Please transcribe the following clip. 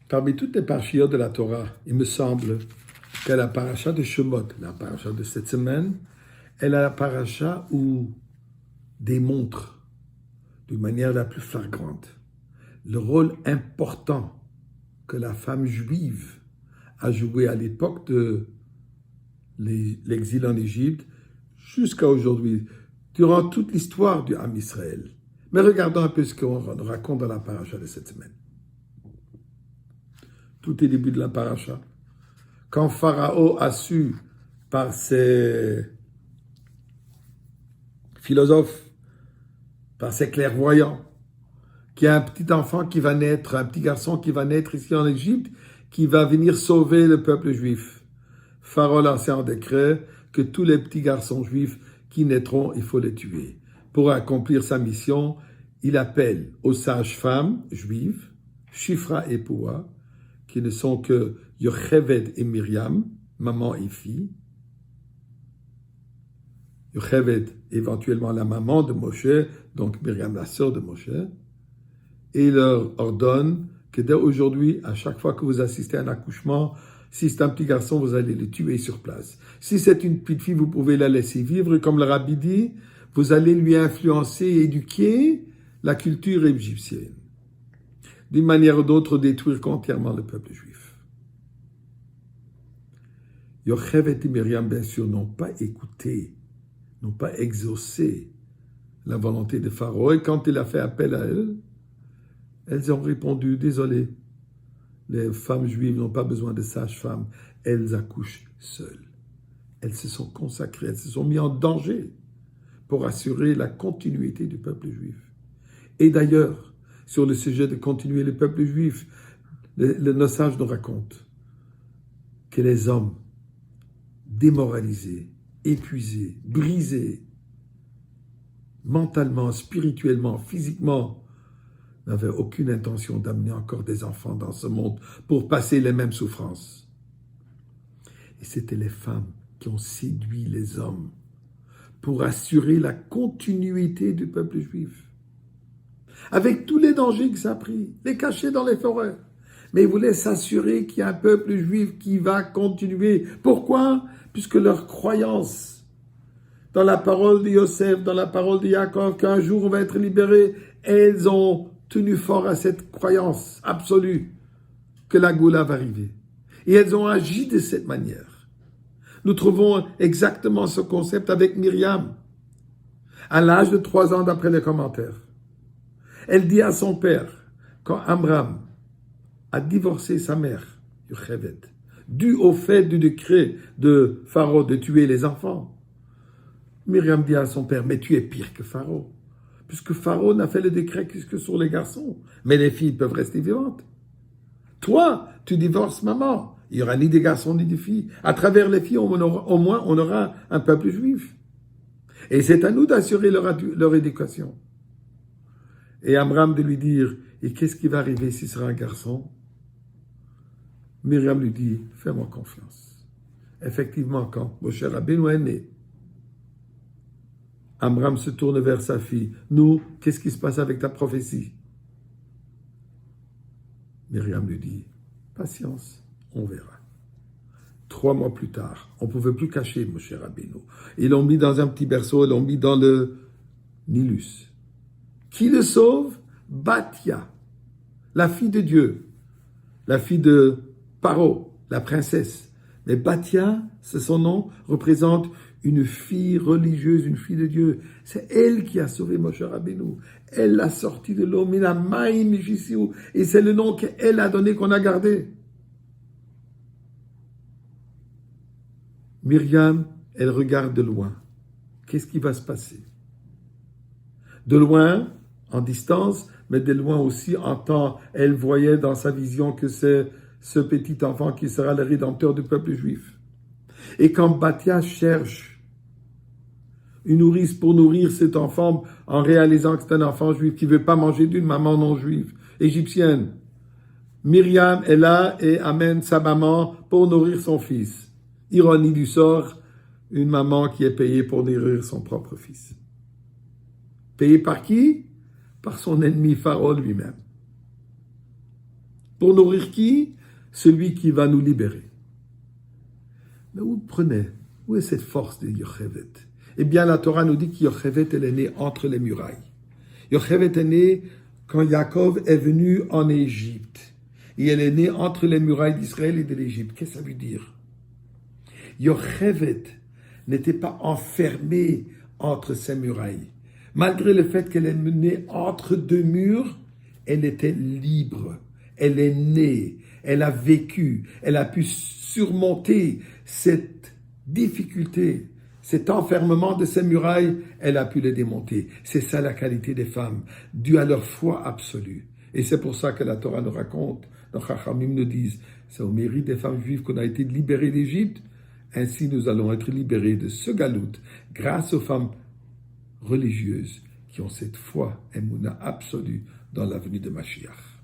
Parmi toutes les parachiotes de la Torah, il me semble que la paracha de Shemot, la paracha de cette semaine, est la paracha où démontre d'une manière la plus flagrante le rôle important que la femme juive a joué à l'époque de l'exil en Égypte jusqu'à aujourd'hui, durant toute l'histoire du Ham Israël. Mais regardons un peu ce qu'on raconte dans la paracha de cette semaine. Tout est début de la paracha. Quand Pharaon a su, par ses philosophes, par ses clairvoyants, qu'il y a un petit enfant qui va naître, un petit garçon qui va naître ici en Égypte, qui va venir sauver le peuple juif. Pharaon lançait un décret que tous les petits garçons juifs qui naîtront, il faut les tuer. Pour accomplir sa mission, il appelle aux sages-femmes juives, Shifra et Poua, qui ne sont que Yocheved et Myriam, maman et fille. Yocheved, éventuellement la maman de Moshe, donc Myriam, la sœur de Moshe. Et il leur ordonne que dès aujourd'hui, à chaque fois que vous assistez à un accouchement, si c'est un petit garçon, vous allez le tuer sur place. Si c'est une petite fille, vous pouvez la laisser vivre. Comme le rabbi dit, vous allez lui influencer et éduquer la culture égyptienne. D'une manière ou d'autre, détruire entièrement le peuple juif. Yocheved et Myriam, bien sûr, n'ont pas écouté, n'ont pas exaucé la volonté de Pharaon. Et quand il a fait appel à elles ont répondu, désolé, les femmes juives n'ont pas besoin de sages-femmes, elles accouchent seules. Elles se sont consacrées, elles se sont mises en danger pour assurer la continuité du peuple juif. Et d'ailleurs, sur le sujet de continuer le peuple juif, nos sages nous racontent que les hommes démoralisés, épuisés, brisés, mentalement, spirituellement, physiquement, n'avaient aucune intention d'amener encore des enfants dans ce monde pour passer les mêmes souffrances. Et c'était les femmes qui ont séduit les hommes pour assurer la continuité du peuple juif. Avec tous les dangers que ça a pris, les cacher dans les forêts. Mais ils voulaient s'assurer qu'il y a un peuple juif qui va continuer. Pourquoi? Puisque leur croyance dans la parole de Yosef, dans la parole de Yaakov, qu'un jour on va être libéré, elles ont tenu fort à cette croyance absolue que la Goula va arriver. Et elles ont agi de cette manière. Nous trouvons exactement ce concept avec Myriam, à l'âge de 3 ans d'après les commentaires. Elle dit à son père, quand Amram a divorcé sa mère, Yocheved, dû au fait du décret de Pharaon de tuer les enfants, Myriam dit à son père, mais tu es pire que Pharaon. Puisque Pharaon n'a fait le décret que sur les garçons. Mais les filles peuvent rester vivantes. Toi, tu divorces maman. Il n'y aura ni des garçons ni des filles. À travers les filles, au moins, on aura un peuple juif. Et c'est à nous d'assurer leur éducation. Et Amram de lui dire, et qu'est-ce qui va arriver si ce sera un garçon? Myriam lui dit, fais-moi confiance. Effectivement, quand Moshe Rabbeinu est né, Amram se tourne vers sa fille. Nous, qu'est-ce qui se passe avec ta prophétie? Myriam lui dit, patience, on verra. 3 mois plus tard, on ne pouvait plus cacher Moshe Rabbeinu. Ils l'ont mis dans un petit berceau, ils l'ont mis dans le Nilus. Qui le sauve? Bathia, la fille de Dieu, la fille de Paro, la princesse. Mais Bathia, c'est son nom, représente une fille religieuse, une fille de Dieu. C'est elle qui a sauvé Moshe Rabbeinu. Elle l'a sorti de l'eau, et c'est le nom qu'elle a donné, qu'on a gardé. Myriam, elle regarde de loin. Qu'est-ce qui va se passer? De loin, en distance, mais de loin aussi en temps, elle voyait dans sa vision que c'est ce petit enfant qui sera le rédempteur du peuple juif. Et quand Bathia cherche une nourrice pour nourrir cet enfant en réalisant que c'est un enfant juif qui ne veut pas manger d'une maman non juive, égyptienne, Myriam est là et amène sa maman pour nourrir son fils. Ironie du sort, une maman qui est payée pour nourrir son propre fils. Payée par qui? Par son ennemi Pharaon lui-même. Pour nourrir qui? Celui qui va nous libérer. Mais où est cette force de Yochevet? Eh bien, la Torah nous dit que Yochevet, elle est née entre les murailles. Yochevet est née quand Yaakov est venu en Égypte. Et elle est née entre les murailles d'Israël et de l'Égypte. Qu'est-ce que ça veut dire? Yochevet n'était pas enfermée entre ces murailles. Malgré le fait qu'elle est née entre deux murs, elle était libre. Elle est née. Elle a vécu. Elle a pu surmonter cette difficulté, cet enfermement de ces murailles. Elle a pu les démonter. C'est ça la qualité des femmes, due à leur foi absolue. Et c'est pour ça que la Torah nous raconte, nos Chachamim nous disent, c'est au mérite des femmes juives qu'on a été libérés d'Égypte. Ainsi, nous allons être libérés de ce galout grâce aux femmes religieuses qui ont cette foi, émouna absolue dans la venue de Mashiach.